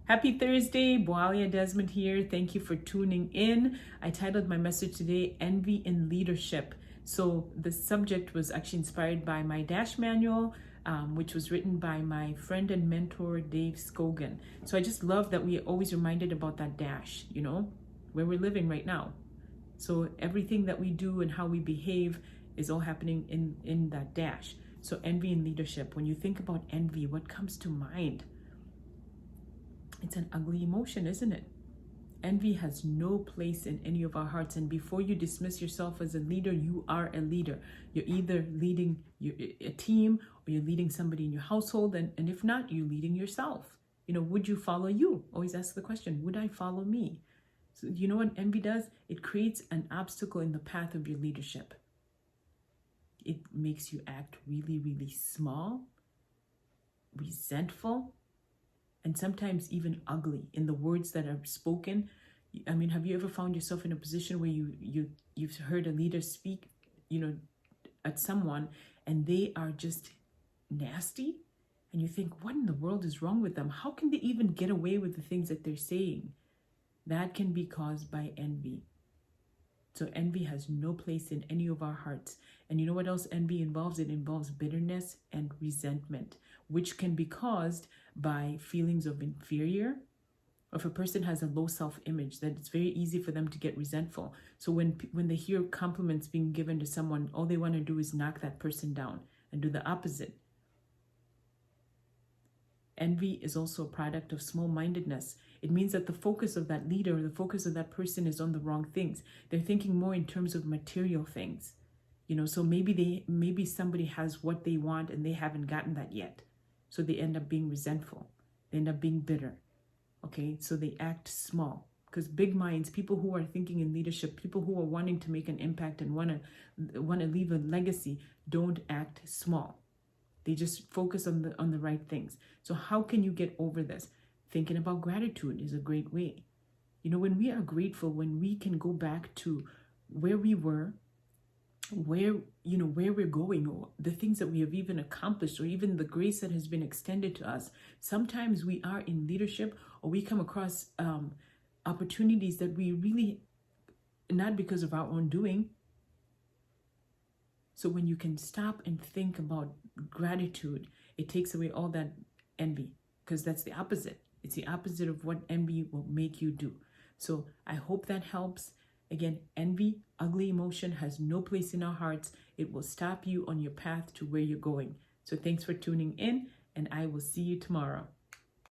Happy Thursday, Boalia Desmond here. Thank you for tuning in. I titled my message today, Envy in Leadership. So the subject was actually inspired by my Dash manual, which was written by my friend and mentor, Dave Scogan. So I just love that we are always reminded about that dash, where we're living right now. So everything that we do and how we behave is all happening in that dash. So envy in leadership. When you think about envy, what comes to mind? It's an ugly emotion, isn't it? Envy has no place in any of our hearts. And before you dismiss yourself as a leader, you are a leader. You're either leading a team or you're leading somebody in your household. And if not, you're leading yourself. Would you follow you? Always ask the question, would I follow me? So you know what envy does? It creates an obstacle in the path of your leadership. It makes you act really, really small, resentful, and sometimes even ugly in the words that are spoken. I mean, have you ever found yourself in a position where you've heard a leader speak, at someone and they are just nasty? And you think, what in the world is wrong with them? How can they even get away with the things that they're saying? That can be caused by envy. So envy has no place in any of our hearts. And you know what else envy involves? It involves bitterness and resentment, which can be caused by feelings of inferior. Or if a person has a low self-image, that it's very easy for them to get resentful. So when they hear compliments being given to someone, all they want to do is knock that person down and do the opposite. Envy is also a product of small-mindedness. It means that the focus of that leader, the focus of that person is on the wrong things. They're thinking more in terms of material things. So maybe somebody has what they want and they haven't gotten that yet. So they end up being resentful. They end up being bitter. Okay, so they act small. Because big minds, people who are thinking in leadership, people who are wanting to make an impact and want to leave a legacy, don't act small. They just focus on the right things. So how can you get over this? Thinking about gratitude is a great way. When we are grateful, when we can go back to where we were, where we're going, or the things that we have even accomplished, or even the grace that has been extended to us. Sometimes we are in leadership or we come across opportunities that we really, not because of our own doing. So when you can stop and think about gratitude, it takes away all that envy, because that's the opposite. It's the opposite of what envy will make you do. So I hope that helps. Again, envy, ugly emotion, has no place in our hearts. It will stop you on your path to where you're going. So thanks for tuning in, and I will see you tomorrow.